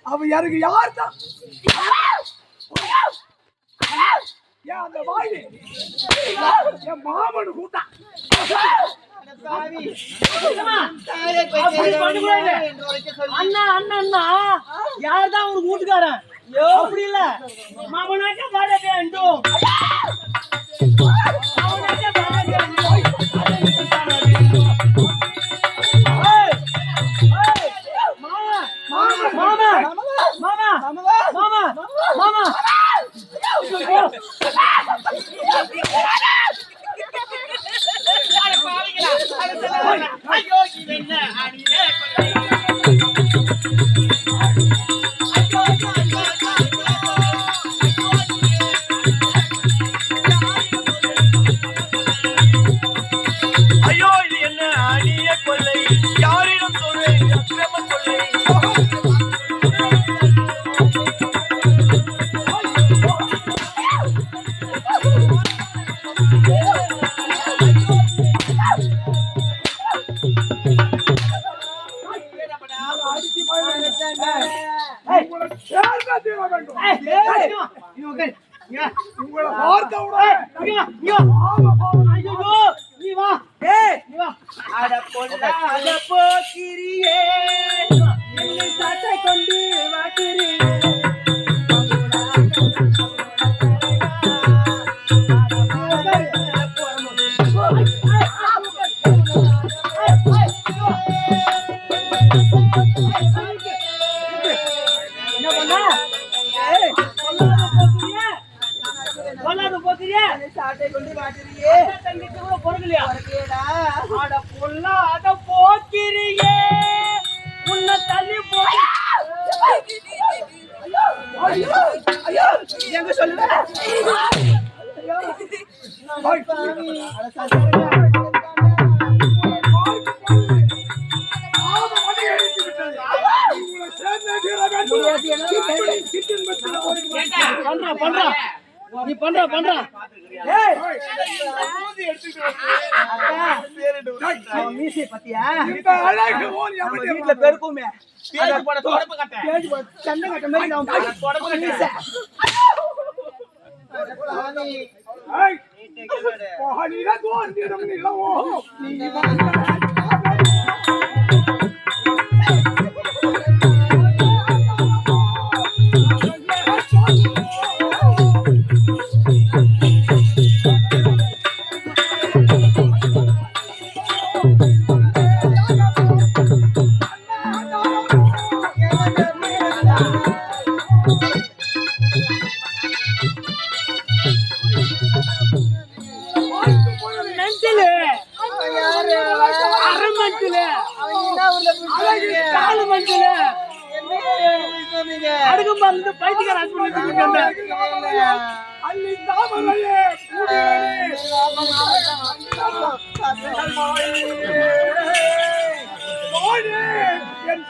அவ எனக்கு யார் தான் ஏன் அந்த வாய் என் மாமனு கூட்டா அண்ணா அண்ணா அண்ணா யார்தான் உனக்கு வீட்டுக்காரன் அப்படி இல்ல மாமனாக்க வர வேண்டும் நீ பண்ற பண்ற மீசை பத்தியா வீட்டுல பெருக்குமே சண்டை கட்ட மாதிரி அடுக்கும் வந்து பைத்தியக்கார அள்ளி தாமரையே என்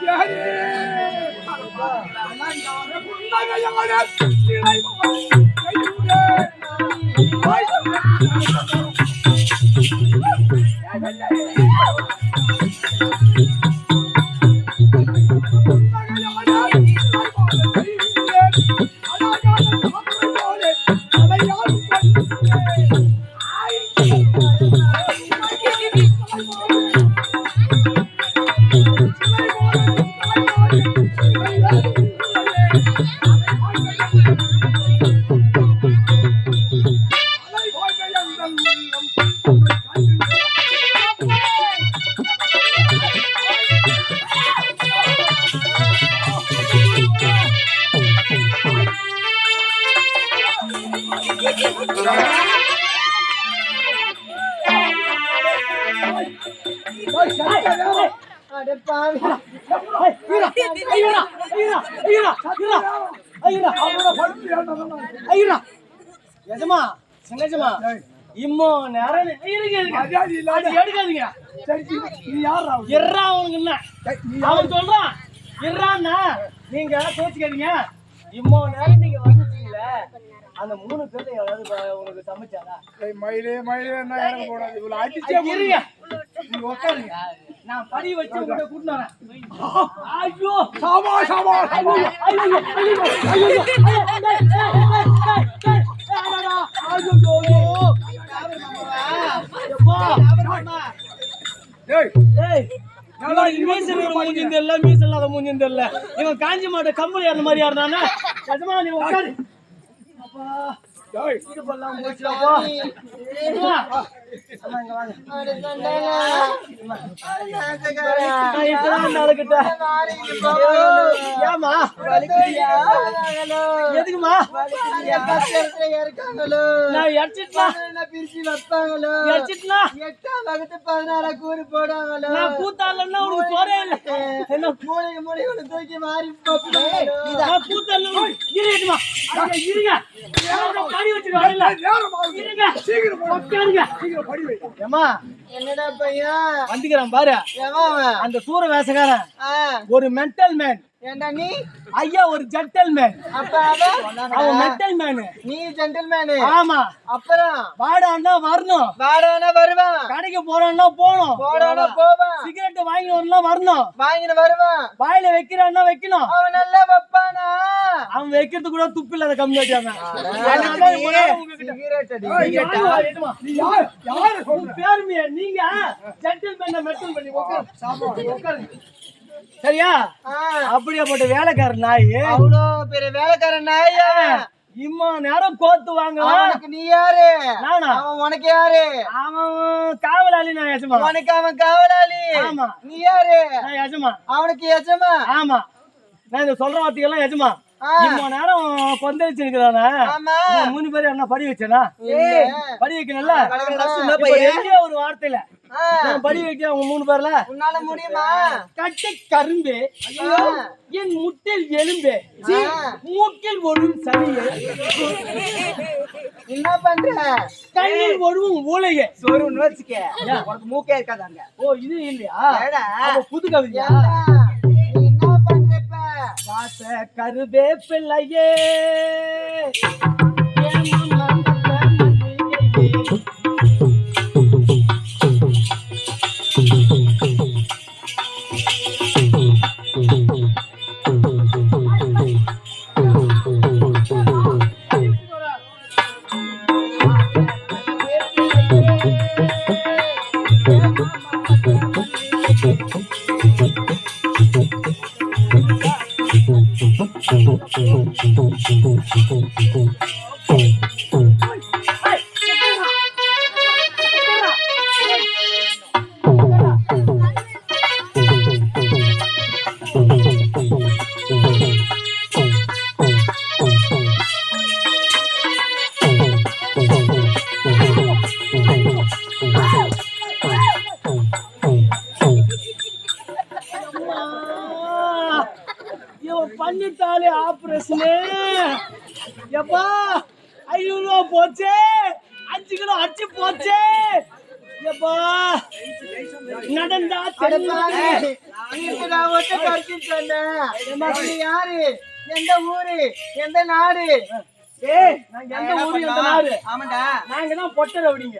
இம்மோ நேரம் எடுக்காதீங்க. அவன் சொல்றான் நீங்க பேசிக்காதீங்க. இம்மோ நேரம் நீங்க வந்துட்டீங்க இல்ல அந்த 3 பேர்ல யாராவது உனக்கு சமைச்சாரா? மயிலே மயிலே என்ன எனக்கு போடாது இவ்வளவு அடிச்சே இருங்க நீ உட்காருங்க நான் படி வச்சு உங்ககிட்ட கூட்டிட்டு வரேன். ஐயோ சாமா சாமா ஐயோ ஐயோ ஐயோ ஐயோ டேய் இவன் காஞ்சி மாட்ட கம்பளி அந்த மாதிரி யாருனா நிஜமா நீ உட்காரு. டேய் இடுப்பெல்லாம் போச்சுடாப்பா. ஏமா எதுக்குமா நான் நான் கூத்தாலன்னா உனக்கு சோறே இல்ல. என்ன தூக்கி மாறி கூத்தால இருமா இருங்க படி வச்சிருக்காங்கல்ல இருங்க சீக்கிரம் உட்காருங்க சீக்கிரம் படி வை ஏமா என்னடா பையன் வந்துக்கிறான் பாரு அந்த சூர வேஷக்காரன் ஒரு மென்டல் மேன். ஏண்டா நீ ஐயா ஒரு ஜென்டல் மேன். அப்ப அவன் மென்டல் மேன். நீ ஜென்டில்மேன். ஆமா அப்புறம் வாடான்னா வரணும், வாடானா வருவான், கடைக்கு போறான்னா போகணும், போடானா போவான், சிகரெட் வாங்கினா வரணும், வாங்கிட்டு வருவான், வாயில வைக்கிறான்னா வைக்கணும். அவன் நல்லா வைப்பானா? அவன் வைக்கிறது கூட துப்பு இல்லாத கம்மி ஆட்டாங்க. சிகரெட் அடி. நீ யார சொல்ற பேருமையா நீங்க ஜென்டல் மேன் மென்டல் பண்ணி உட்காரு சாப்பா உட்காருங்க சரியா? அப்படியாப்பட்ட வேலைக்காரன் நாய் அவ்வளோ பெரிய வேலைக்காரன் நாயா? இம்மா நேரம் கோத்து வாங்க. அவனுக்கு நீ யாரு? நானா? அவன் உனக்கு யாரு? அவன் காவலாளி. நான் எஜமா. உனக்கு அவன் காவலாளி. ஆமா. நீ யாரு? நான் எஜமா. அவனுக்கு எஜமா. ஆமா நான் இந்த சொல்ற வார்த்தைகள்லாம் எஜமா. இம்மா நேரம் கொந்தளிச்சு இருக்கிறானா? ஆமா. 3 பேர் என்ன படி வச்சேனா? படி வைக்கணும்ல ஒரு வார்த்தையில நான் படி வைக்க அவங்க 3 பேர்ல உன்னால முடியுமா? கட்டி கரும்பே என் முட்டில் எலும்பே மூக்கில் ஒழுகும் சனியே என்ன பண்ற? கண்ணில் ஒழுகும் ஊழையே சோறு ஒண்ணு வச்சுக்க. உனக்கு மூக்கே இருக்காதாங்க. ஓ இது இல்லையா? ஏடா? அப்ப புது கவிதையா? நீ என்ன பண்ற இப்ப? காச கருவே பிள்ளையே பண்ணிட்டாலே ஆபரேஷனு எப்பா 500 ரூபா போச்சே 5 கிலோ அச்சு போச்சே எப்பா நடந்தா யாரு? எந்த ஊரு? எந்த நாடு? நாங்க எந்த ஊரு எந்த நாடு? ஆமாண்டா நாங்க தான் பொட்டர் அப்படிங்க.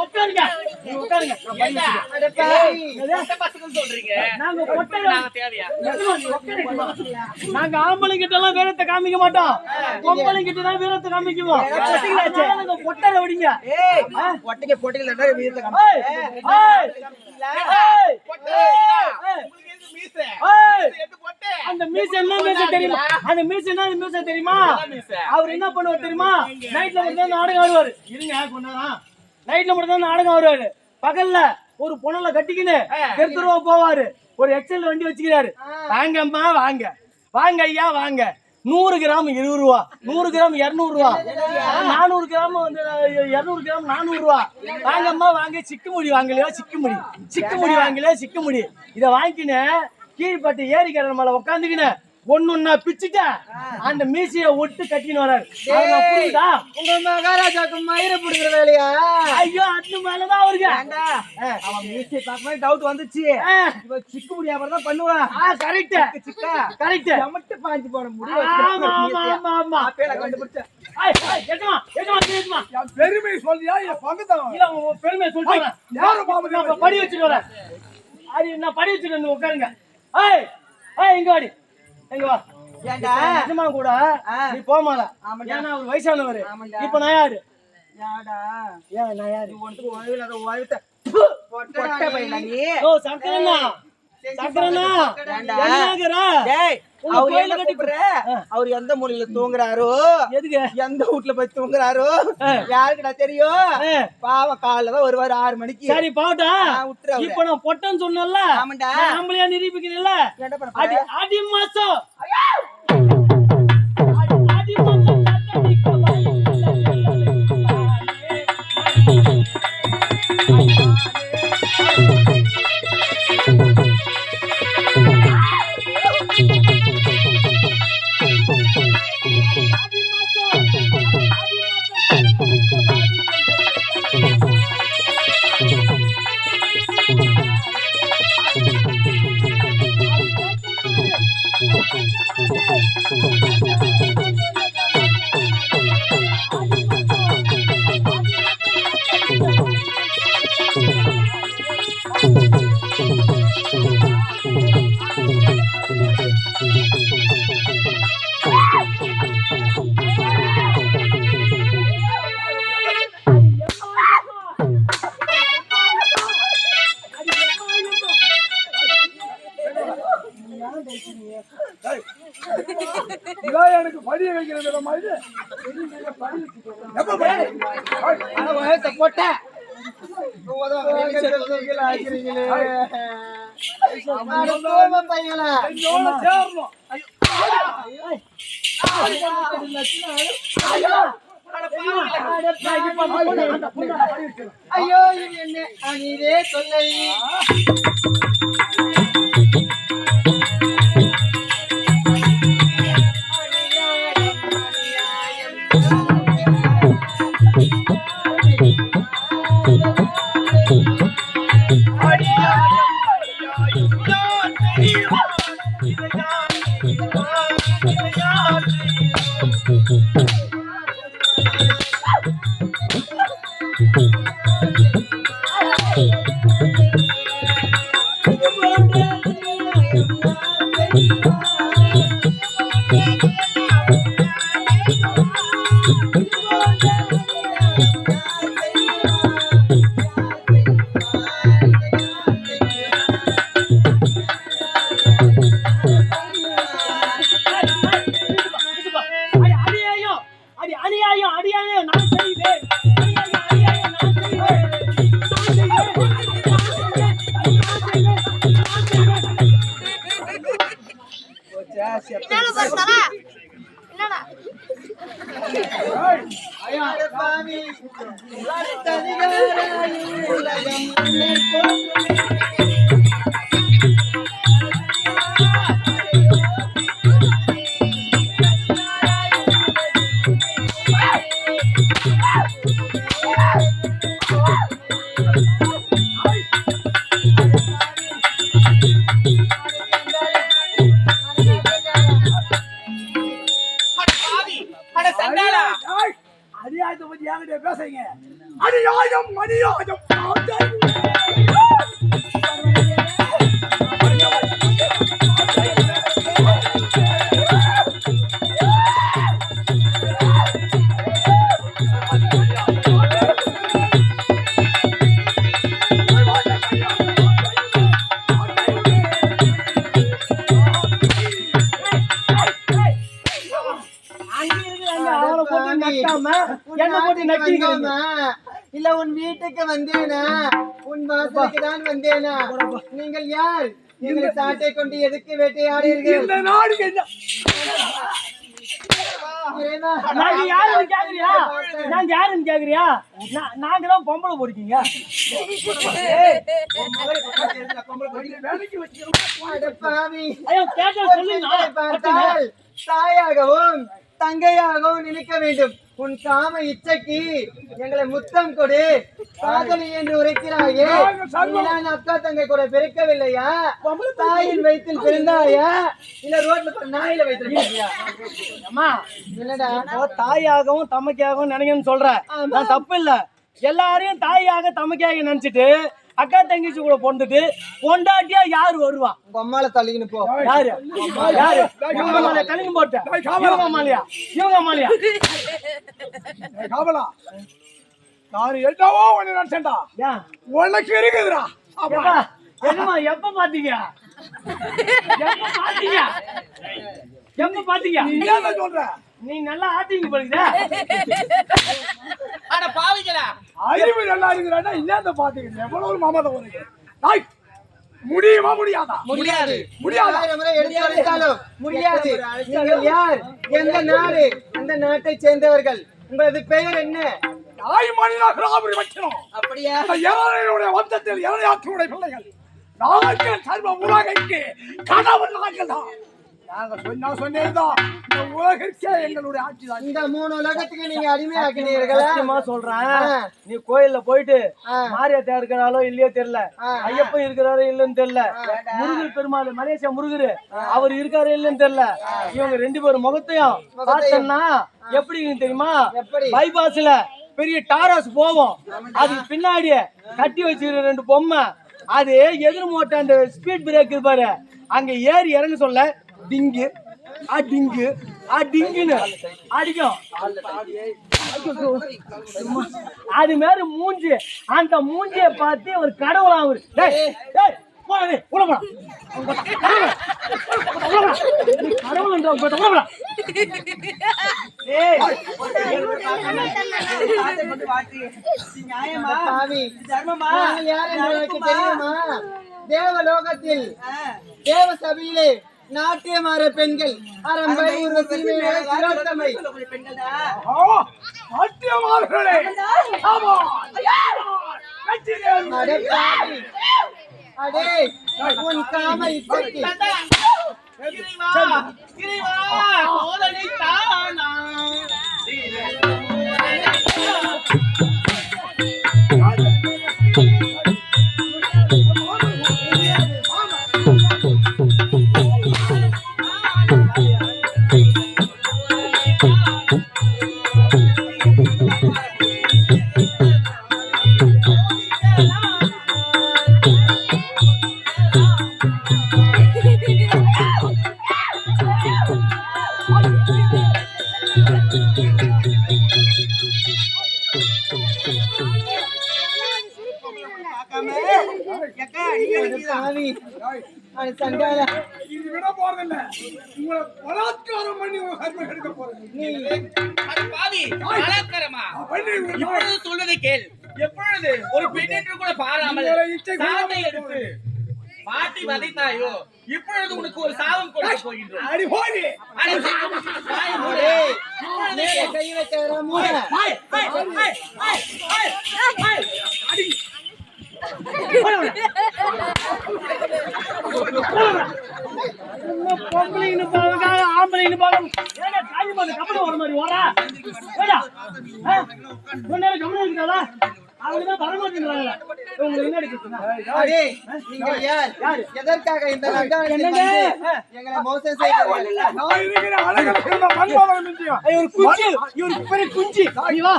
உட்காருங்க நாங்க ஆம்பளை கிட்ட எல்லாம் வீரத்தை காமிக்க மாட்டோம், பொம்பளை கிட்ட தான் வீரத்தை காமிக்குவோம். பொட்டரை விடுங்க. அந்த மீசை என்ன மீசை தெரியுமா? அந்த மீசை என்ன மீசை தெரியுமா? அவர் என்ன பண்ணுவார் தெரியுமா? நைட்ல மட்டும் தான் நாடகம் ஆடுவாரு. இருங்க கொண்டாரா நைட்ல மட்டும் தான் நாடகம் ஆடுவாரு. பகல்ல ஒரு பொண்ணல கட்டிக்கின்னு தெருவா போவாரு. ஒரு எக்ஸல் வண்டி வச்சுக்கிறாரு. வாங்கம்மா வாங்க, வாங்க ஐயா வாங்க. 100 கிராம் 20 ரூபா, 100 கிராம் 200 ரூபா, 400 கிராம் வந்து 200 கிராம் 400 ரூபா. வாங்கம்மா வாங்க. சிக்குமுடி வாங்கலையா? சிக்குமுடி வாங்கலையா? சிக்குமுடி. இதை வாங்கிக்கின்னு கீழ்பட்டு ஏரிக்கரை மேல உட்காந்துக்கின்னு ஒண்ணு பிச்சுட்டா அந்த மீசைய ஒட்டு கட்டின்னு வராரு. அதெல்லாம் புரியுதா? உங்க மகாராஜாக்கு மயிரை பிடிக்கிற வேலையா? ஐயோ அது மேலதான் அவருக்கு ஏண்டா, அவன் மீசையை பார்க்கும்போது டவுட் வந்துச்சு. இவன் சிக்கு முடியாம தான் பண்ணுவான். கரெக்ட் சிக்கா கரெக்ட். எமட்டு பாஞ்சு போட முடியும். ஆமா ஆமா ஆமா ஆமா. கண்டுபிடிச்சேன். எஜமா எஜமா எஜமா என் பெருமை சொல்லியா என் பங்குதான் இல்ல உன் பெருமையை சொல்லிட்டு யாரும் பாம்பு நான் படி வச்சுட்டு வரேன். அது நான் படி வச்சுட்டு வந்து உட்காருங்க. ஏய் ஏய் இங்க வாடி இங்க வா. ஏண்டா எஜமா கூட நீ போமால. ஆமாடா. ஏன்னா அவர் வயசானவர். ஆமாடா. இப்ப நான் யாரு? யாடா ஏன் நான் யாரு? உனக்கு ஒழுவில்லாத ஒழுத்த பொட்ட பையனா நீ? ஓ சங்கரண்ணா சங்கரண்ணா என்னங்கறா? டேய் உங்க அவர் கோயில என்ன கட்டி கூப்பிடுற? அவர் எந்த மூலையில தூங்குறாரோ, எதுக்கு? எந்த வீட்ல போய் தூங்குறாரோ யாருக்குடா தெரியும்? பாவம் காலைல தான் வருவாரு 6 மணிக்கு. சரி பாவட்டா. விட்டுரு அவரை. இப்ப நான் பொட்டன்னு சொன்னேன்ல. ஆமாண்டா. நம்மளையா நிரூபிக்கிறீல்ல? என்ன பண்ண அடி போற? அடி மாசம் அடி மாசம் தட்டடிக்க வாய். இதான் எனக்கு படிய வைக்கிறது மாதிரி எப்ப படி? பொட்ட பையனா என்னோட சேரணும். ஐயோ இது என்ன அநீதே சொல்லை. அநியாயத்தை பத்தி என்கிட்ட பேசுறீங்க. அநியாயம் அநியாயம். இல்ல உன் வீட்டுக்கு வந்தேனா, உன் வாசலுக்கு தான் வந்தேனா? நீங்கள் யார்? எங்களை சாட்டை கொண்டு எதுக்கு வேட்டையாடுறீர்கள்? இந்த நாடு என்ன? நாங்க யாருன்னு கேக்குறியா? நாங்க யாருன்னு கேக்குறியா? நாங்க தான் பொம்பளை பொறுக்கீங்க. நம்மள கொஞ்சம் வேலைக்கு வச்சுக்கலாம். அட பாவி, ஐயோ கேட்க சொல்லுங்க பெண்களை பார்த்தால் தாயாகவும் தங்கையாகவும் நினைக்க வேண்டும். உன் காம இச்சைக்கு எங்களை முத்தம் கொடு காதலி என்று உரைக்கிறாயே. நீதான் அக்கா தங்கை கூட பிறக்கவில்லையா? தாயின் வயிற்றில் பிறந்தாயா இல்ல ரோட்ல போற நாயில வைத்திருக்கியா? அம்மா இல்லடா, தாயாகவும் தமக்கையாகவும் நினைக்கணும்னு சொல்ற நான் தப்பு இல்ல. எல்லாரையும் தாயாக தமக்கையாக நினைச்சிட்டு அக்கா தங்கச்சி கூட பொண்டுட்டு பொண்டாட்டியா யாரு வருவா? உங்க அம்மால தள்ளிக்கின்னு போ. யாரு யாரு இவங்க மேல கலிங்க போட்ட இவங்க மாலியா இவங்க மாலியா காவலா நான் என்னவோ ஒண்ணு நினைச்சேன்டா. ஏன் உனக்கு இருக்குதுடா. எப்பா என்னம்மா எப்ப பாத்தீங்க எப்ப பாத்தீங்க எப்ப பாத்தீங்க நீ என்ன சொல்ற? நீ நல்லா ஆட்டிங்க போறீங்க. அட பாவிகளா, அறிவு நல்லா இருக்குறாடா. என்னத்த பாத்தீங்க? எவ்வளவு மமதை உனக்கு. டாய் முடியுமா முடியாதா? முடியாது. முடியாதா? 1000 முறை எடுத்து அழைத்தாலும் முடியாது. நீங்கள் யார்? எந்த நாடு? அந்த நாட்டை சேர்ந்தவர்கள்? உங்களது பெயர் என்ன? தாய் மனிதனாக ராபரி வைக்கணும். அப்படியா? யாரையுடைய வம்சத்தில் இளையாற்றுடைய பிள்ளைகள் நாங்கள் சர்வ உலகைக்கு கணவன் நாங்கள் தான். நாங்க சொன்னேன்தான் இந்த உலகிற்கே எங்களுடைய ஆட்சி தான். இந்த 3 உலகத்துக்கு நீங்க அடிமையாக்கினீர்களா? சத்தியமா சொல்றேன், நீ கோயில்ல போயிட்டு மாரியாத்தா இருக்கிறாளோ இல்லையோ தெரியல, ஐயப்பன் இருக்கிறாரோ இல்லன்னு தெரியல, முருகர் பெருமாள் மலேசியா முருகரு அவர் இருக்காரு இல்லன்னு தெரியல, இவங்க 2 பேரும் முகத்தையும் பார்த்தோம்னா எப்படி தெரியுமா? எப்படி? பைபாஸ்ல பெரிய டாராஸ் போவோம், அதுக்கு பின்னாடியே கட்டி வச்சிருக்கிற 2 பொம்மை, அது எதிர் மோட்ட அந்த ஸ்பீட் பிரேக் இருப்பாரு, அங்க ஏறி இறங்க சொல்ல டிங்கு டிங்கு டிங்குன்னு அடிக்கும். அது மாதிரி மூஞ்சி, அந்த மூஞ்சியை பார்த்து ஒரு கடவுளா அவரு தேவலோகத்தில் தேவ சபையிலே நாட்டியமாற பெண்கள் அரம்பை உருவத்திலே திரோட்டமை நாட்டியமார்களே அடே உன் காம இச்சைக்கு இது விட போறதில்ல. உங்களை பலாத்காரம் பண்ணி உங்க கர்மம் எடுக்க போறேன். பாவி பலாத்காரமா? இப்பொழுது சொல்வதை கேள். எப்பொழுது ஒரு பெண் என்று கூட பாராமல் சாட்டை எடுத்து பாட்டி வதைத்தாயோ, இப்பொழுது உனக்கு ஒரு சாபம் கொடுக்க போகின்றோம். அடி போடி. கை வைக்கிற மூட பொம்பளைன்னு பாருங்க ஆம்பளைன்னு பாருங்க கப்பல் வர மாதிரி ஓரா கவனம் இருக்கிறதா? அவங்கதான் வரமாட்டேங்கிறாங்க. நீங்கள் யார்? எதற்காக இந்த எங்களை மோசம் செய்ய? நான் இருக்கிற அழகர் சிறந்த மன்மதன் நிச்சயம். ஒரு குஞ்சு, இவருக்கு பெரிய குஞ்சு. நீ வா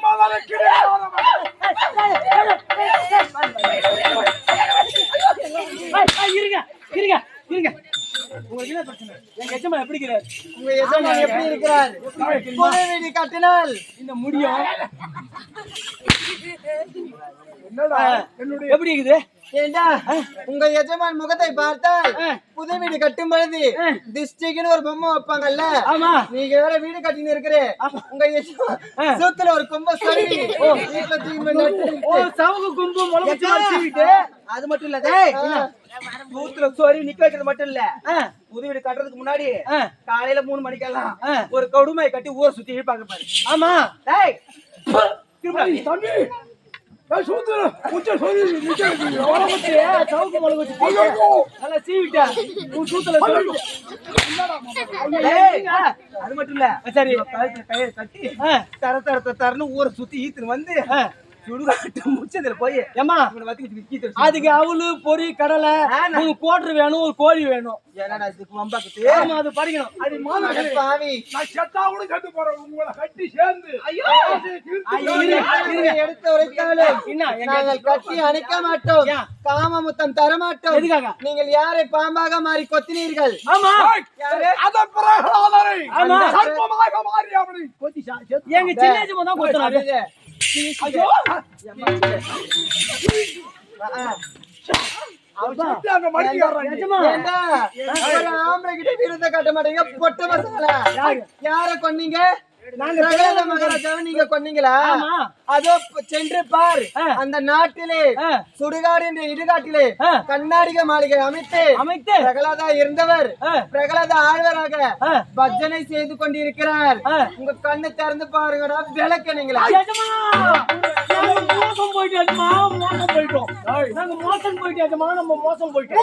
மன்மதன் கிடையாதவன். இருங்க இருங்க இருங்க. உங்களுக்கு என்ன பிரச்சனை? எங்க எஜமா எப்படி இருக்கிறார்? உங்க எஜமான் எப்படி இருக்கிறார்? புதை வீடு கட்டினால் இந்த முடியும் என்னடா என்னுடைய எப்படி இருக்குது? ஏண்டா உங்க எஜமான் முகத்தை பார்த்தால் புது வீடு கட்டும் பொழுது டிஸ்ட்ரிக்ட்னு ஒரு பொம்மை வைப்பாங்கல்ல, ஆமா, நீங்க வேற வீடு கட்டின்னு இருக்கிறே, உங்க எஜமான் சூத்துல ஒரு கொம்ப சொல்லி வீட்டுல தூக்கி சவுக்கு கும்பு முளைச்சிட்டு அது மட்டும் இல்ல, சூத்துல சோரி நிக்க வைக்கிறது மட்டும் இல்ல, புது வீடு கட்டுறதுக்கு முன்னாடி காலையில 3 மணிக்கெல்லாம் ஒரு கொடுமையை கட்டி ஊரை சுத்தி இழுப்பாங்க பாரு. ஆமா தம்பி சூத்திர உச்ச சொல்லி நிக்கிறது உலகத்து சவுக்கு மிளகு வச்சு ஐயோ நல்லா சீவிட்ட உன் சூத்துல சொல்லு. ஏய், அது மட்டும் இல்ல சரி கையை கட்டி ஆ, தரன்னு ஊரை சுத்தி ஈத்துன்னு வந்து ஆ. சுடுகாட்டு முச்சதுல போய் ஏம்மா இவனை வத்திக்கிட்டு கீத்து அதுக்கு அவளு பொரி கடலை ஒரு கோட்டர் வேணும் ஒரு கோழி வேணும். ஏன்னா இதுக்கு வம்பாக்குது ஆமா அது படிக்கணும். அது மாநகரே பாவி நான் செத்தா கூட செத்து போறேன் உங்களை கட்டி சேர்ந்து ஐயோ, எடுத்து உரைத்தாலும் என்ன, எங்க- நாங்கள் கட்டி அணைக்க மாட்டோம் ஏன்? காமமுத்தம் தர மாட்டோம். எதுக்காக? நீங்கள் யாரை பாம்பாக மாறி கொத்தினீர்கள்? ஆமா அத பிரகலாதரை ஆமா. சர்ப்பமாக மாறி அப்படி கொத்தி செத்து எங்க சின்ன தான் கொத்துனாரு. ஐயோ அவன் செத்து அங்க மடிக்கிறான் நிஜமா? ஏண்டா, ஒரு ஆம்பளை கிட்ட வீரத்தை காட்ட மாட்டீங்க பொட்ட பசங்களா? யார கொன்னீங்க? பிரகலாத மகாராஜாவை நீங்க கொன்னீங்களா? ஆமா. அதோ சென்று பார், ஆ. அந்த நாட்டிலே ஆ. சுடுகாடு என்ற இடுகாட்டிலே ஆ. கண்ணாடிக மாளிகை அமைத்து அமைத்து பிரகலாதா இருந்தவர் ஆ. பிரகலாத ஆழ்வராக ஆ. பஜனை செய்து கொண்டிருக்கிறார். ஆ. உங்க கண்ணை திறந்து பாருங்கடா, விளக்கணுங்களா? எஜமா, நாங்க மோசம் போயிட்டோம் எஜமா, மோசம் போயிட்டோம். நாங்க மோசம் போயிட்டோம் எஜமா, நம்ம மோசம் போயிட்டோம்.